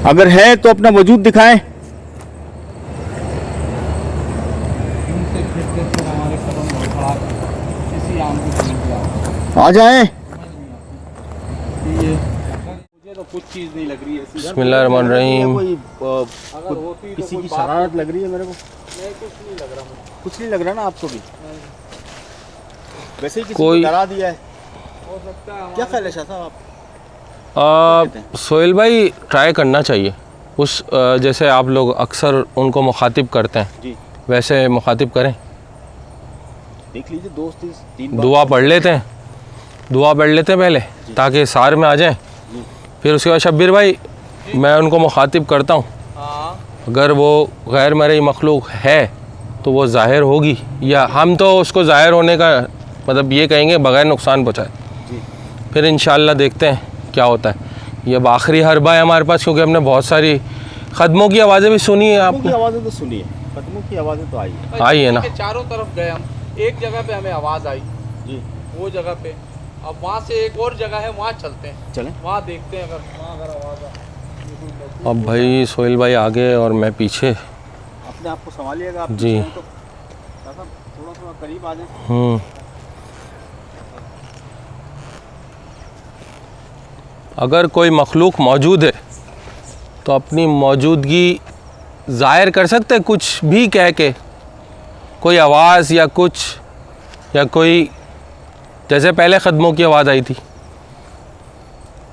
अगर है तो अपना वजूद दिखाएं। आ जाएं। मुझे तो कुछ चीज़ नहीं लग रही है। बिस्मिल्लाहिर्रहमानिर्रहीम। कोई किसी की शरारत लग रही है मेरे को। नहीं, कुछ नहीं लग रहा मुझे। कुछ नहीं लग रहा ना आपको भी? वैसे ही किसी कोई- को डरा दिया है। हो सकता है। क्या ख्याल है शाह साहब आप? सोहेल भाई, ट्राई करना चाहिए उस जैसे आप लोग अक्सर उनको मुखातिब करते हैं जी वैसे मुखातिब करें। देख लीजिए, दोस्त तीन बार दुआ पढ़ लेते हैं, दुआ पढ़ लेते हैं पहले ताकि सार में आ जाएं। फिर उसके बाद शब्बीर भाई मैं उनको मुखातिब करता हूँ। हाँ, अगर वो गैर मरई मखलूक है तो वो ज़ाहिर होगी, या हम तो उसको ज़ाहिर होने का मतलब ये कहेंगे बग़ैर नुकसान पहुँचाए। जी फिर इंशाअल्लाह देखते हैं क्या होता है। ये अब आखिरी हरबा है हमारे पास, क्योंकि हमने बहुत सारी ख़दमों की आवाज़ें भी सुनी है। कदमों की आपने आवाज़ें तो सुनी है, कदमों की आवाज़ें तो आई है। आई है ना? के चारों तरफ गए हम, एक जगह पे हमें आवाज़ आई, जी वो जगह पे। अब वहाँ से एक और जगह है, वहाँ चलते हैं, चलें। वहाँ देखते हैं अगर आवाज़ आए। अब भाई सोहेल भाई आगे और मैं पीछे। अपने आप को संभालिएगा आप। जी। तो शाह साहब थोड़ा थोड़ा करीब आ जाए। अगर कोई मखलूक मौजूद है तो अपनी मौजूदगी ज़ाहिर कर सकते हैं कुछ भी कह के, कोई आवाज़ या कुछ, या कोई जैसे पहले ख़दमों की आवाज़ आई थी।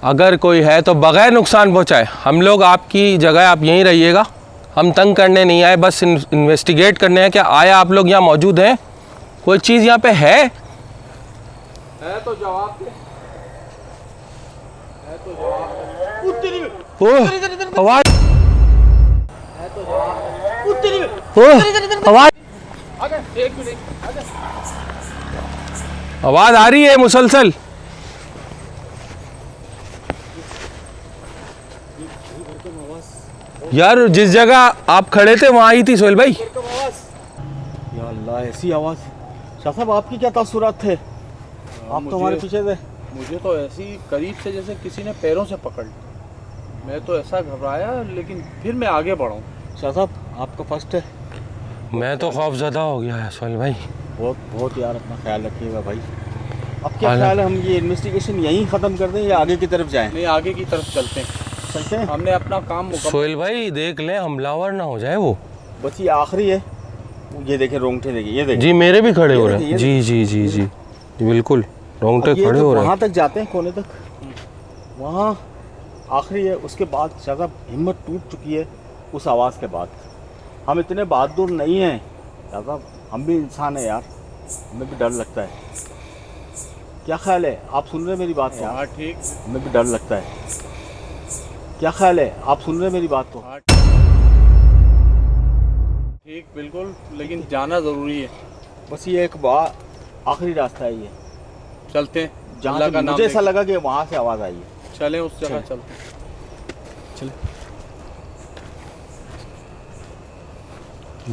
अगर कोई है तो बग़ैर नुकसान पहुँचाए। हम लोग आपकी जगह, आप यहीं रहिएगा, हम तंग करने नहीं आए, बस इन्वेस्टिगेट करने हैं कि आया आप लोग यहाँ मौजूद हैं, कोई चीज़ यहाँ पे है तो जवाब दे, है तो जवाब दे। ओह आवाज़, है तो जवाब दे। ओह आवाज़, आजा, एक मिनट, आजा। आवाज़ आ रही है मुसलसल। यार जिस जगह आप खड़े थे वहाँ आई थी सोहेल भाई। या अल्लाह, ऐसी आवाज़। शाह साहब आपकी क्या तासुरात थे? आप तो हमारे पीछे थे। मुझे तो ऐसी करीब से जैसे किसी ने पैरों से पकड़ ली। मैं तो ऐसा घबराया, लेकिन फिर मैं आगे बढ़ाऊँ। शाह साहब आपका फर्स्ट है। मैं तो खौफजदा हो गया है सोहेल भाई। बहुत बहुत यार, अपना ख्याल रखिएगा भाई। अब क्या ख्याल है, हम ये इन्वेस्टिगेशन यहीं ख़त्म कर दें या आगे की तरफ जाएं? नहीं, आगे की तरफ चलते हैं। चलते हैं। हमने अपना काम मुकम्मल। सोहेल भाई देख लें हमलावर ना हो जाए वो। बस ये आखिरी है। ये देखें, रोंगटे देखिए, ये देखिए जी मेरे भी खड़े हो रहे ये हैं। जी जी जी जी बिल्कुल रोंगटे ये खड़े तो हो रहे वहाँ हैं। तक जाते हैं, कोने तक, वहाँ आखिरी है। उसके बाद शाह साहब हिम्मत टूट चुकी है उस आवाज़ के बाद। हम इतने बहादुर नहीं हैं शाह साहब, हम भी इंसान हैं यार, हमें भी डर लगता है। क्या ख्याल है, आप सुन रहे हैं मेरी बात को? हाँ ठीक, हमें भी डर लगता है। क्या ख्याल है, आप सुन रहे हैं मेरी बात को? हाँ ठीक, बिल्कुल, लेकिन जाना ज़रूरी है। बस ये एक बात, आखिरी रास्ता है ये, चलते हैं, जहाँ अल्लाह से का नाम मुझे ऐसा लेके। लगा कि वहाँ से आवाज़ आई है। चलें उस जगह, चलें। चलते हैं। चले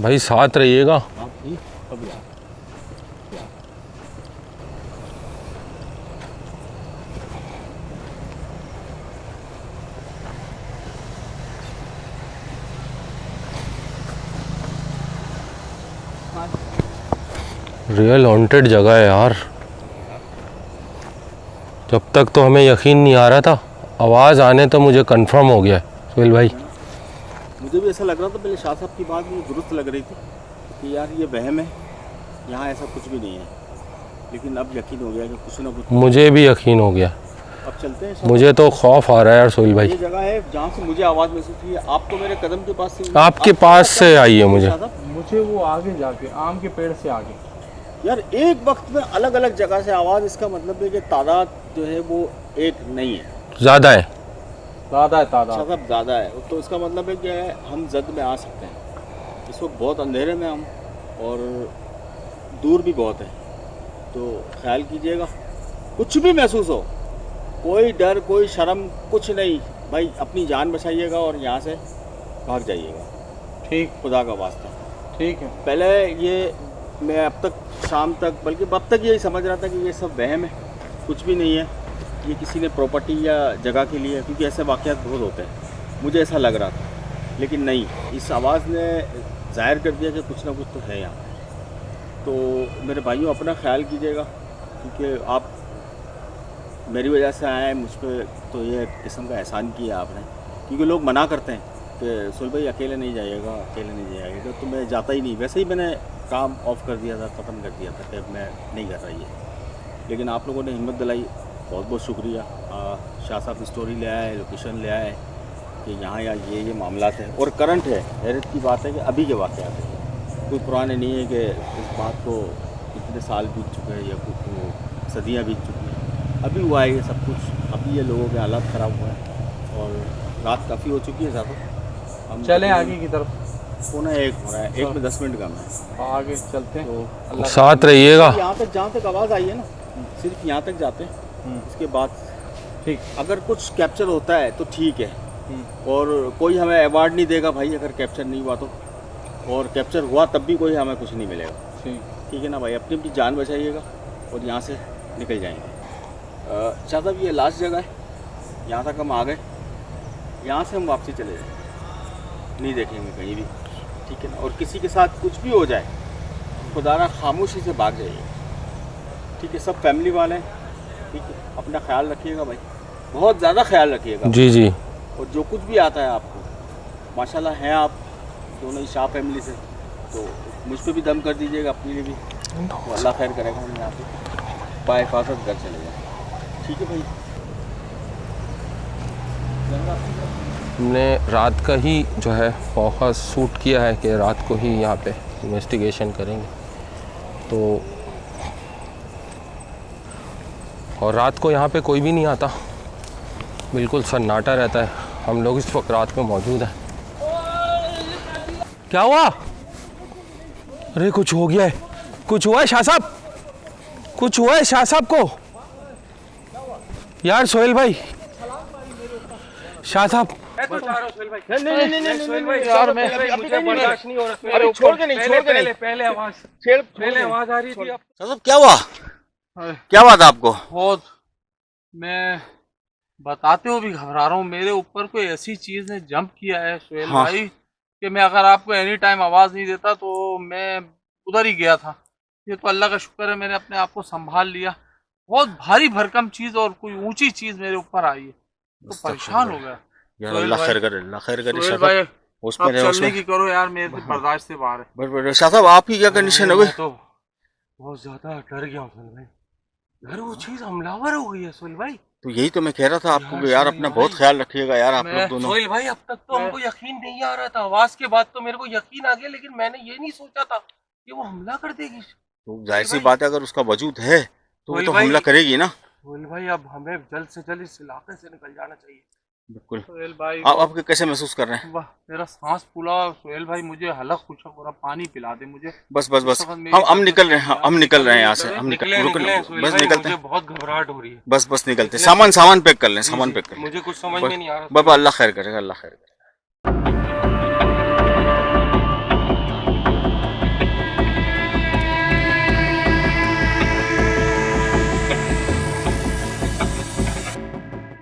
भाई साथ रहिएगा। आप भी कभी आप। रियल हॉन्टेड जगह है यार। जब तक तो हमें यकीन नहीं आ रहा था, आवाज़ आने तो मुझे कंफर्म हो गया है सोहेल भाई। मुझे भी ऐसा लग रहा था पहले, शाह साहब की बात मुझे दुरुस्त लग रही थी कि यार ये वहम है, यहाँ ऐसा कुछ भी नहीं है। लेकिन अब यकीन हो गया कि कुछ ना कुछ। मुझे भी यकीन हो गया। अब चलते हैं शाह मुझे तो खौफ आ रहा है यार सोहेल साहब। भाई। ये जगह है जहाँ से मुझे आवाज़ महसूस हुई है। आप तो मेरे कदम के पास से, आपके पास से आई है मुझे। शाह साहब, मुझे वो आगे जाके, आम के पेड़ से आगे। यार एक वक्त में अलग अलग जगह से आवाज़, इसका मतलब है कि तादाद जो है वो एक नहीं है, ज़्यादा है। ज़्यादा है शाह तादाद। साहब ज़्यादा है। तो इसका मतलब है कि हम जद में आ सकते हैं। इस वक्त बहुत अंधेरे में हम, और दूर भी बहुत है। तो ख्याल कीजिएगा, कुछ भी महसूस हो, कोई डर कोई शर्म कुछ नहीं भाई, अपनी जान बचाइएगा और यहाँ से भाग जाइएगा। ठीक, खुदा का वास्ता। ठीक है। पहले ये मैं अब तक शाम तक, बल्कि अब तक यही समझ रहा था कि ये सब वहम है, कुछ भी नहीं है, ये किसी ने प्रॉपर्टी या जगह के लिए, क्योंकि ऐसे वाक़यात बहुत होते हैं। मुझे ऐसा लग रहा था, लेकिन नहीं, इस आवाज़ ने ज़ाहिर कर दिया कि कुछ ना कुछ तो है यहाँ पे। तो मेरे भाइयों अपना ख्याल कीजिएगा, क्योंकि आप मेरी वजह से आए हैं, मुझ पर तो ये किस्म का एहसान किया आपने। क्योंकि लोग मना करते हैं कि सुहेल भाई अकेले नहीं जाइएगा, अकेले नहीं जाइएगा, तो मैं जाता ही नहीं। वैसे ही मैंने काम ऑफ कर दिया था, ख़त्म कर दिया था कि मैं नहीं कर रहा ये। लेकिन आप लोगों ने हिम्मत दिलाई, बहुत बहुत शुक्रिया। शाह साहब स्टोरी ले आए, लोकेशन ले आए कि यहाँ या ये मामला है और करंट है। हैरत की बात है कि अभी के वाक़यात है, कोई पुराने नहीं है कि इस बात को इतने साल बीत चुके हैं या कुछ सदियाँ बीत चुकी हैं। अभी हुआ है ये सब कुछ, अभी ये लोगों के हालात ख़राब हुए हैं और रात काफ़ी हो चुकी है ज़्यादा। हम चलें आगे की तरफ। 1:15 हो रहा है, 1 में 10 मिनट कम है। आगे चलते हैं। तो अल्लाह साथ रहिएगा। यहाँ तक जहाँ तक आवाज़ आई है ना, सिर्फ यहाँ तक जाते हैं, उसके बाद ठीक। अगर कुछ कैप्चर होता है तो ठीक है, और कोई हमें अवार्ड नहीं देगा भाई अगर कैप्चर नहीं हुआ तो, और कैप्चर हुआ तब भी कोई हमें कुछ नहीं मिलेगा। ठीक है ना भाई, अपनी अपनी जान बचाइएगा और यहाँ से निकल जाएंगे। शाह साहब ये लास्ट जगह है, यहाँ तक हम आ गए, यहाँ से हम वापसी चले जाएंगे, नहीं देखेंगे कहीं भी। ठीक है ना, और किसी के साथ कुछ भी हो जाए, खुदारा खामोशी से भाग जाइए। ठीक है, सब फैमिली वाले हैं। ठीक है, अपना ख्याल रखिएगा भाई, बहुत ज़्यादा ख्याल रखिएगा। जी जी। और जो कुछ भी आता है आपको, माशाल्लाह हैं आप दोनों ही शाह फैमिली से, तो मुझ पर भी दम कर दीजिएगा, अपने लिए भी, तो अल्लाह खैर करेगा। हम यहाँ पे बाहिफाजत घर चले जाएँ। ठीक है भाई। हमने रात का ही जो है मौका सूट किया है कि रात को ही यहाँ पे इन्वेस्टिगेशन करेंगे, तो और रात को यहाँ पे कोई भी नहीं आता, बिल्कुल सन्नाटा रहता है। हम लोग इस वक्त रात में मौजूद हैं। क्या हुआ? अरे कुछ हो गया है, कुछ हुआ है शाह साहब, कुछ हुआ है शाह साहब को। यार सोहेल भाई, शाह साहब, नहीं यार, मैं मुझे बर्दाश्त नहीं हो रहा। अरे छोड़ के नहीं, छोड़ के नहीं, पहले आवाज आ रही थी। साहब क्या हुआ, क्या बात आपको? बहुत, मैं बताते हुए भी घबरा रहा हूँ। मेरे ऊपर कोई ऐसी चीज ने जंप किया है सुहेल भाई कि मैं अगर आपको एनी टाइम आवाज नहीं देता तो मैं उधर ही गया था। ये तो अल्लाह का शुक्र है मैंने अपने आप को संभाल लिया। बहुत भारी भरकम चीज और कोई ऊंची चीज मेरे ऊपर आई है, तो परेशान हो गया। यार अल्लाह खैर करे, अल्लाह खैर करे। सुहेल भाई उसमें चलने की करो यार, मेरे से बर्दाश्त से बाहर है। शाह साहब आप ही क्या कंडीशन हो गई? तो बहुत ज्यादा डर गया हूँ सुहेल भाई, यार वो चीज हमलावर हो गई है सुहेल भाई। तो यही तो मैं कह रहा था आपको कि यार अपना बहुत ख्याल रखिएगा यार, आप लोग दोनों। सोहेल भाई अब तक तो हमको यकीन नहीं आ रहा था, आवाज के बाद तो मेरे को यकीन आ गया, लेकिन मैंने ये नहीं सोचा था कि वो हमला कर देगी। तो जाहिर सी बात है, अगर उसका वजूद है तो वो तो हमला करेगी ना। सोहेल भाई अब हमें जल्द से जल्द इस इलाके से निकल जाना चाहिए। बिल्कुल। सुहेल भाई आप कैसे महसूस कर रहे हैं? वाह, मेरा सांस फूला। सुहेल भाई मुझे हलक खुशक हो रहा, पानी पिला दे मुझे। बस हम निकल रहे हैं, हम निकल रहे हैं यहाँ से, हम निकल, बस निकलते हैं। बहुत घबराहट हो रही है। बस निकलते, सामान पैक कर लें, सामान पैक कर लें। मुझे कुछ समझ में नहीं आ रहा। बाबा अल्लाह खैर करेगा, अल्लाह खैर करेगा।